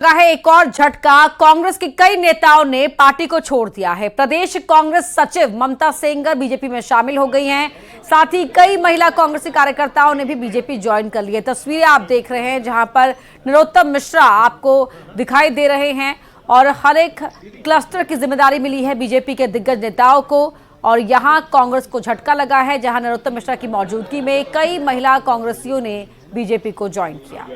लगा है एक और झटका। कांग्रेस के कई नेताओं ने पार्टी को छोड़ दिया है। प्रदेश कांग्रेस सचिव ममता सेंगर बीजेपी में शामिल हो गई हैं। साथ ही कई महिला कांग्रेसी कार्यकर्ताओं ने भी बीजेपी ज्वाइन कर ली है। तस्वीरें आप देख रहे हैं जहां पर नरोत्तम मिश्रा आपको दिखाई दे रहे हैं और हर एक क्लस्टर की जिम्मेदारी मिली है बीजेपी के दिग्गज नेताओं को। और यहां कांग्रेस को झटका लगा है जहां नरोत्तम मिश्रा की मौजूदगी में कई महिला कांग्रेसियों ने बीजेपी को ज्वाइन किया।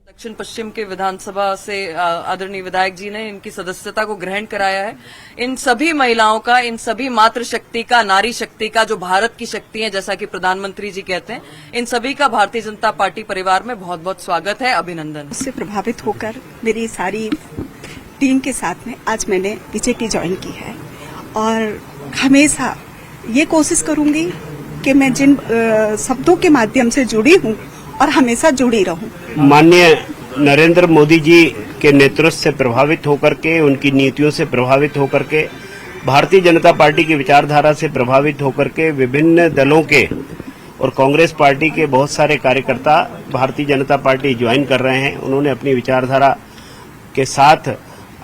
दक्षिण पश्चिम के विधानसभा से आदरणीय विधायक जी ने इनकी सदस्यता को ग्रहण कराया है। इन सभी महिलाओं का, इन सभी मातृशक्ति का, नारी शक्ति का, जो भारत की शक्ति है जैसा कि प्रधानमंत्री जी कहते हैं, इन सभी का भारतीय जनता पार्टी परिवार में बहुत बहुत स्वागत है, अभिनंदन। उससे प्रभावित होकर मेरी सारी टीम के साथ में आज मैंने बीजेपी ज्वाइन की है और हमेशा ये कोशिश करूंगी कि मैं जिन शब्दों के माध्यम से जुड़ी हूँ और हमेशा जुड़ी रहूं। माननीय नरेंद्र मोदी जी के नेतृत्व से प्रभावित होकर के, उनकी नीतियों से प्रभावित होकर के, भारतीय जनता पार्टी की विचारधारा से प्रभावित होकर के विभिन्न दलों के और कांग्रेस पार्टी के बहुत सारे कार्यकर्ता भारतीय जनता पार्टी ज्वाइन कर रहे हैं। उन्होंने अपनी विचारधारा के साथ,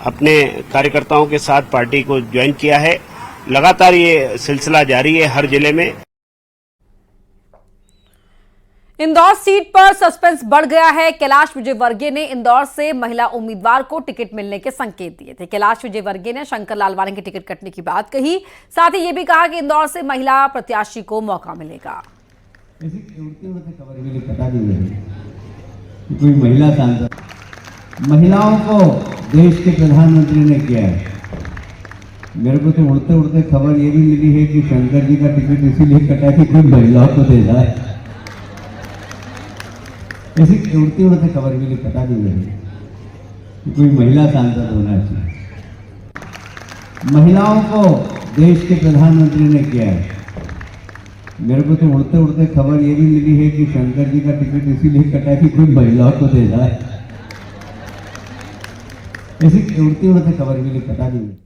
अपने कार्यकर्ताओं के साथ पार्टी को ज्वाइन किया है। लगातार ये सिलसिला जारी है हर जिले में। इंदौर सीट पर सस्पेंस बढ़ गया है। कैलाश विजयवर्गीय ने इंदौर से महिला उम्मीदवार को टिकट मिलने के संकेत दिए थे। कैलाश विजयवर्गीय ने शंकर लालवानी की टिकट कटने की बात कही। साथ ही ये भी कहा कि इंदौर से महिला प्रत्याशी को मौका मिलेगा। कोई महिला सांसद, महिलाओं को देश के प्रधानमंत्री ने किया है। मेरे को तो उड़ते उड़ते खबर ये भी मिली है कि शंकर जी का टिकट इसीलिए कटा कि कोई महिलाओं को दे रहा है। ऐसी उड़ती उड़ते खबर मिली, पता नहीं है कि कोई महिला सांसद होना चाहिए। महिलाओं को देश के प्रधानमंत्री ने किया है। मेरे को तो उड़ते उड़ते खबर ये भी मिली है कि शंकर जी का टिकट इसीलिए कटा कि कोई महिलाओं को दे रहा है। ऐसी उड़ती उड़ते खबर मिली, पता नहीं है।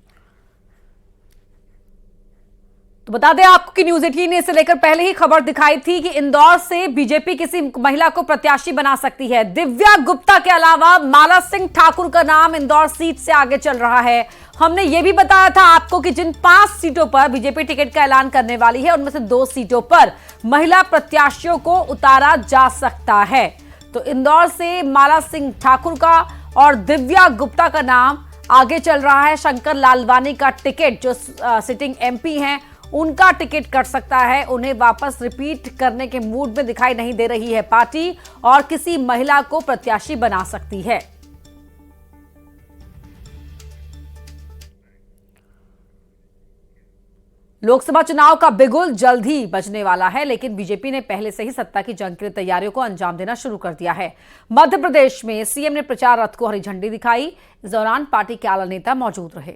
तो बता दें आपको कि न्यूज 18 ने इसे लेकर पहले ही खबर दिखाई थी कि इंदौर से बीजेपी किसी महिला को प्रत्याशी बना सकती है। दिव्या गुप्ता के अलावा माला सिंह ठाकुर का नाम इंदौर सीट से आगे चल रहा है। हमने ये भी बताया था आपको कि जिन 5 सीटों पर बीजेपी टिकट का ऐलान करने वाली है उनमें से 2 सीटों पर महिला प्रत्याशियों को उतारा जा सकता है। तो इंदौर से माला सिंह ठाकुर का और दिव्या गुप्ता का नाम आगे चल रहा है। शंकर लालवानी का टिकट, जो सिटिंग MP हैं, उनका टिकट कट सकता है। उन्हें वापस रिपीट करने के मूड में दिखाई नहीं दे रही है पार्टी और किसी महिला को प्रत्याशी बना सकती है। लोकसभा चुनाव का बिगुल जल्द ही बजने वाला है, लेकिन बीजेपी ने पहले से ही सत्ता की जंग की तैयारियों को अंजाम देना शुरू कर दिया है। मध्य प्रदेश में सीएम ने प्रचार रथ को हरी झंडी दिखाई। इस दौरान पार्टी के आला नेता मौजूद रहे।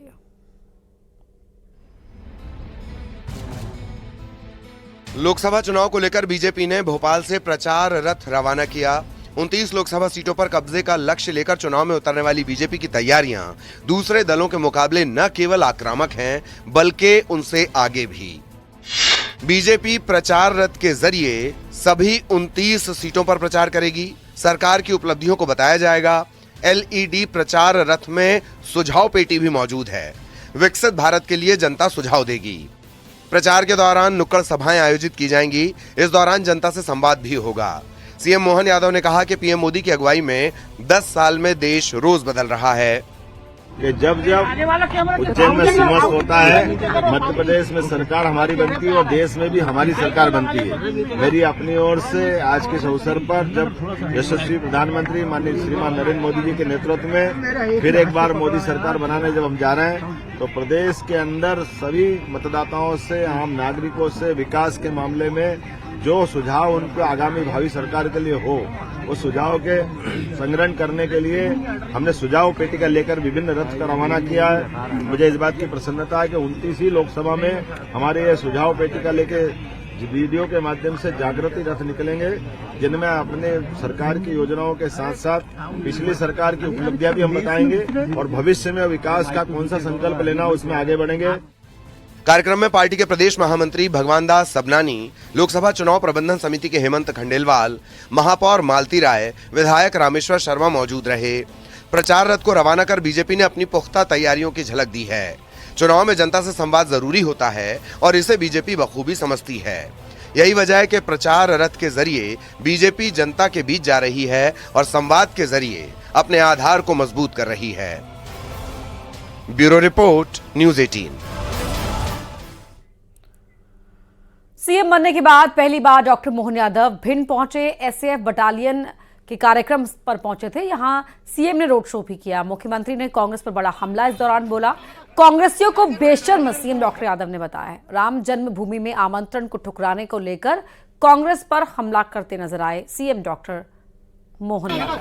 लोकसभा चुनाव को लेकर बीजेपी ने भोपाल से प्रचार रथ रवाना किया। 29 लोकसभा सीटों पर कब्जे का लक्ष्य लेकर चुनाव में उतरने वाली बीजेपी की तैयारियां दूसरे दलों के मुकाबले न केवल आक्रामक हैं, बल्कि उनसे आगे भी। बीजेपी प्रचार रथ के जरिए सभी 29 सीटों पर प्रचार करेगी। सरकार की उपलब्धियों को बताया जाएगा। LED प्रचार रथ में सुझाव पेटी भी मौजूद है। विकसित भारत के लिए जनता सुझाव देगी। प्रचार के दौरान नुक्कड़ सभाएं आयोजित की जाएंगी। इस दौरान जनता से संवाद भी होगा। सीएम मोहन यादव ने कहा कि पीएम मोदी की अगुवाई में 10 साल में देश रोज बदल रहा है। कि जब उज्जैन में सिमस होता है, मध्य प्रदेश में सरकार हमारी बनती है और देश में भी हमारी सरकार बनती है। मेरी अपनी ओर से आज के इस अवसर पर जब यशस्वी प्रधानमंत्री माननीय श्रीमान नरेंद्र मोदी जी के नेतृत्व में फिर एक बार मोदी सरकार बनाने जब हम जा रहे हैं, तो प्रदेश के अंदर सभी मतदाताओं से, आम नागरिकों से विकास के मामले में जो सुझाव उनको आगामी भावी सरकार के लिए हो, उस सुझाव के संग्रहण करने के लिए हमने सुझाव पेटिका लेकर विभिन्न रथ का रवाना किया है। मुझे इस बात की प्रसन्नता है कि 29 लोकसभा में हमारे ये सुझाव पेटिका लेके वीडियो के माध्यम से जागृति रथ निकलेंगे, जिनमें अपने सरकार की योजनाओं के साथ साथ पिछली सरकार की उपलब्धियां भी हम बताएंगे और भविष्य में विकास का कौन सा संकल्प लेना उसमें आगे बढ़ेंगे। कार्यक्रम में पार्टी के प्रदेश महामंत्री भगवान दास सबनानी, लोकसभा चुनाव प्रबंधन समिति के हेमंत खंडेलवाल, महापौर मालती राय, विधायक रामेश्वर शर्मा मौजूद रहे। प्रचार रथ को रवाना कर बीजेपी ने अपनी पुख्ता तैयारियों की झलक दी है। चुनाव में जनता से संवाद जरूरी होता है और इसे बीजेपी बखूबी समझती है। यही वजह है कि प्रचार रथ के जरिए बीजेपी जनता के बीच जा रही है और संवाद के जरिए अपने आधार को मजबूत कर रही है। Bureau report, news 18। सीएम बनने के बाद पहली बार डॉक्टर मोहन यादव भिंड पहुंचे। एसएएफ बटालियन के कार्यक्रम पर पहुंचे थे। यहां सीएम ने रोड शो भी किया। मुख्यमंत्री ने कांग्रेस पर बड़ा हमला इस दौरान बोला। कांग्रेसियों को बेशर्म सीएम डॉक्टर यादव ने बताया। राम जन्मभूमि में आमंत्रण को ठुकराने को लेकर कांग्रेस पर हमला करते नजर आए सीएम डॉक्टर मोहन यादव।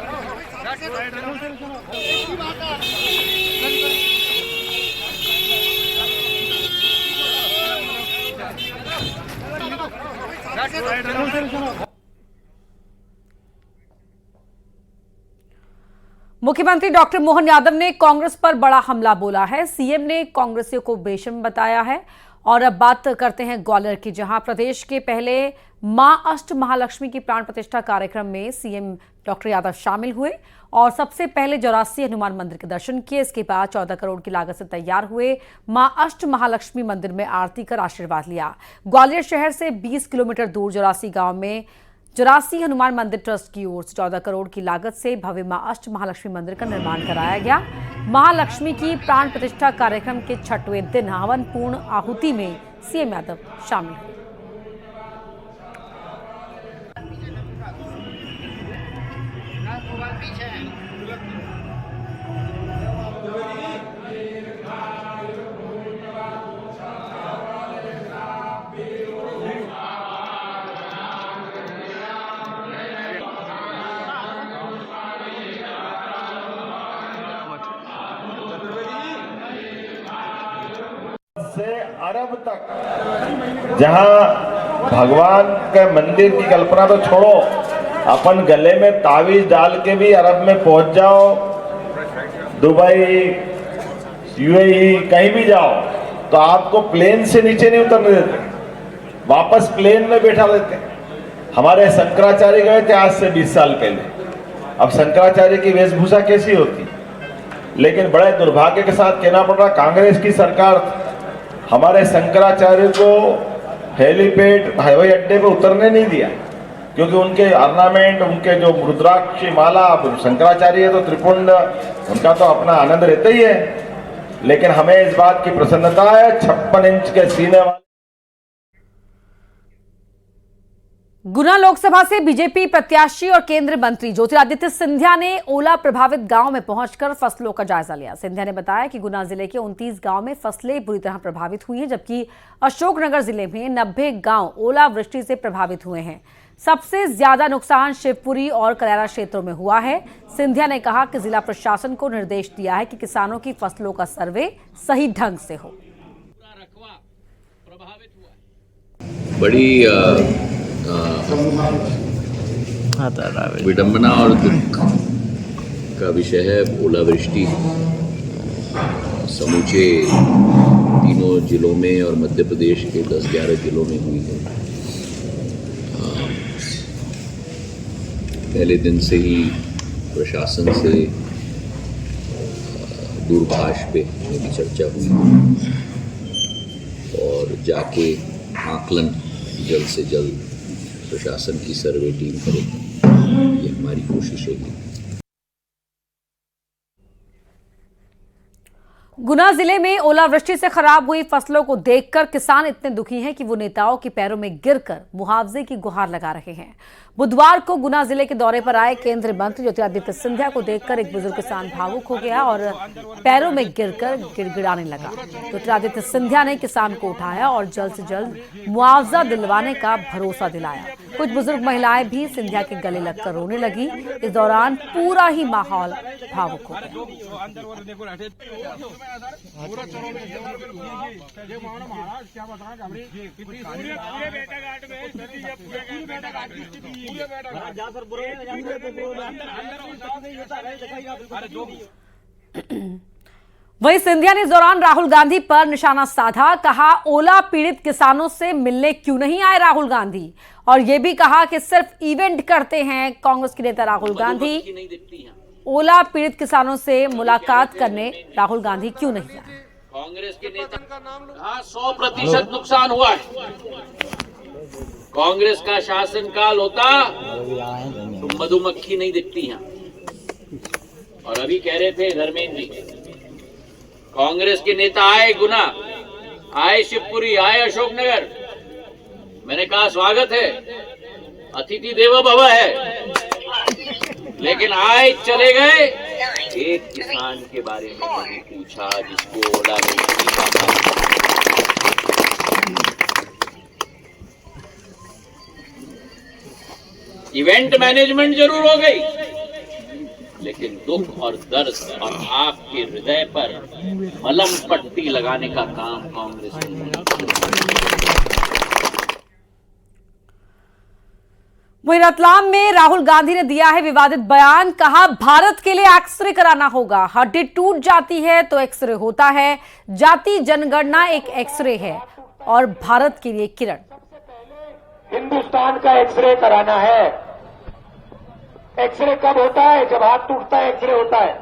मुख्यमंत्री डॉक्टर मोहन यादव ने कांग्रेस पर बड़ा हमला बोला है। सीएम ने कांग्रेसियों को बेशर्म बताया है। और अब बात करते हैं ग्वालियर की, जहां प्रदेश के पहले मां अष्ट महालक्ष्मी की प्राण प्रतिष्ठा कार्यक्रम में सीएम डॉक्टर यादव शामिल हुए और सबसे पहले 84 हनुमान मंदिर के दर्शन किए। इसके बाद 14 करोड़ की लागत से तैयार हुए मां अष्ट महालक्ष्मी मंदिर में आरती कर आशीर्वाद लिया। ग्वालियर शहर से 20 किलोमीटर दूर 84 गांव में 84 हनुमान मंदिर ट्रस्ट की ओर से 14 करोड़ की लागत से भव्य मां अष्ट महालक्ष्मी मंदिर का निर्माण कराया गया। महालक्ष्मी की प्राण प्रतिष्ठा कार्यक्रम के 6वें दिन हवन पूर्ण आहुति में सीएम यादव शामिल हुए। से अरब तक, जहां भगवान के मंदिर की कल्पना तो छोड़ो, अपन गले में तावीज डाल के भी अरब में पहुंच जाओ, दुबई, यूएई, कहीं भी जाओ तो आपको प्लेन से नीचे नहीं उतरने देते, वापस प्लेन में बैठा देते। हमारे शंकराचार्य गए थे आज से 20 साल पहले। अब शंकराचार्य की वेशभूषा कैसी होती, लेकिन बड़े दुर्भाग्य के साथ कहना पड़ रहा, कांग्रेस की सरकार हमारे शंकराचार्य को हेलीपैड हवाई अड्डे पे उतरने नहीं दिया, क्योंकि उनके ऑर्नामेंट, उनके जो रुद्राक्ष माला, शंकराचार्य तो त्रिपुंड, उनका तो अपना आनंद रहता ही है। लेकिन हमें इस बात की प्रसन्नता है 56 इंच के सीने वाले। गुना लोकसभा से बीजेपी प्रत्याशी और केंद्रीय मंत्री ज्योतिरादित्य सिंधिया ने ओला प्रभावित गांव में पहुंचकर फसलों का जायजा लिया। सिंधिया ने बताया कि गुना जिले के 29 गांव में फसलें बुरी तरह प्रभावित हुई हैं, जबकि अशोकनगर जिले में 90 गांव ओलावृष्टि से प्रभावित हुए हैं। सबसे ज्यादा नुकसान शिवपुरी और कलैरा क्षेत्रों में हुआ है। सिंधिया ने कहा कि जिला प्रशासन को निर्देश दिया है कि किसानों की फसलों का सर्वे सही ढंग से हो। बड़ी विडंबना और दुख का विषय है। ओलावृष्टि समूचे तीनों जिलों में और मध्य प्रदेश के 10-11 जिलों में हुई है। पहले दिन से ही प्रशासन से दूरभाष पे मेरी चर्चा हुई और जाके आकलन जल्द से जल्द प्रशासन की सर्वे टीम करेगी, ये हमारी कोशिश होगी। गुना जिले में ओलावृष्टि से खराब हुई फसलों को देखकर किसान इतने दुखी हैं कि वो नेताओं के पैरों में गिरकर मुआवजे की गुहार लगा रहे हैं। बुधवार को गुना जिले के दौरे पर आए केंद्रीय मंत्री ज्योतिरादित्य सिंधिया को देखकर एक बुजुर्ग किसान भावुक हो गया और पैरों में गिरकर गिड़गिड़ाने लगा। ज्योतिरादित्य सिंधिया ने किसान को उठाया और जल्द से जल्द मुआवजा दिलवाने का भरोसा दिलाया। कुछ बुजुर्ग महिलाएं भी सिंधिया के गले लगकर रोने लगी। इस दौरान पूरा ही माहौल भावुक हो गया। वहीं सिंधिया ने इस दौरान राहुल गांधी पर निशाना साधा। कहा, ओला पीड़ित किसानों से मिलने क्यों नहीं आए राहुल गांधी, और यह भी कहा कि सिर्फ इवेंट करते हैं कांग्रेस के नेता राहुल गांधी। ओला पीड़ित किसानों से मुलाकात करने राहुल गांधी क्यों नहीं आए? कांग्रेस के नेता 100% नुकसान हुआ है। कांग्रेस का शासनकाल होता तो मधुमक्खी नहीं दिखती यहाँ। और अभी कह रहे थे धर्मेंद्र जी, कांग्रेस के नेता आए गुना, आए शिवपुरी, आए अशोकनगर। मैंने कहा स्वागत है, अतिथि देवो भव है, लेकिन आए चले गए। एक किसान के बारे में नहीं पूछा जिसको ओला नहीं था। इवेंट मैनेजमेंट जरूर हो गई, लेकिन दुख और दर्द और आपके हृदय पर मलम पट्टी लगाने का काम कांग्रेस ने। वहीं रतलाम में राहुल गांधी ने दिया है विवादित बयान। कहा, भारत के लिए एक्सरे कराना होगा, हड्डी टूट जाती है तो एक्सरे होता है, जाति जनगणना एक एक्सरे है और भारत के लिए किरण। हिंदुस्तान का एक्सरे कराना है। एक्सरे कब होता है? जब हाथ टूटता है एक्सरे होता है।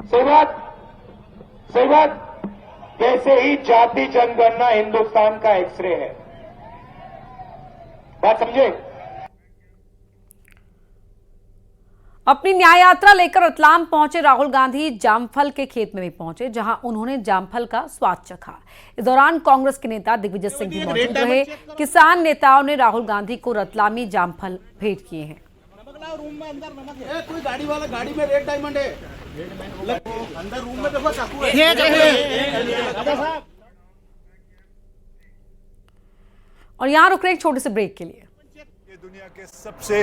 सही बात, सही बात। वैसे ही जाति जनगणना हिंदुस्तान का एक्सरे है। बात समझे? अपनी न्याय यात्रा लेकर रतलाम पहुंचे राहुल गांधी जामफल के खेत में भी पहुंचे, जहां उन्होंने जामफल का स्वाद चखा। इस दौरान कांग्रेस के नेता दिग्विजय सिंह भी मौजूद रहे। किसान नेताओं ने राहुल गांधी को रतलामी जामफल भेंट किए हैं। रूम में अंदर नमक है। कोई गाड़ी वाला, गाड़ी में रेड डायमंड है। अंदर रूम में देखो चाकू है। और यहां रुक रहे एक छोटे से ब्रेक के लिए। दुनिया के सबसे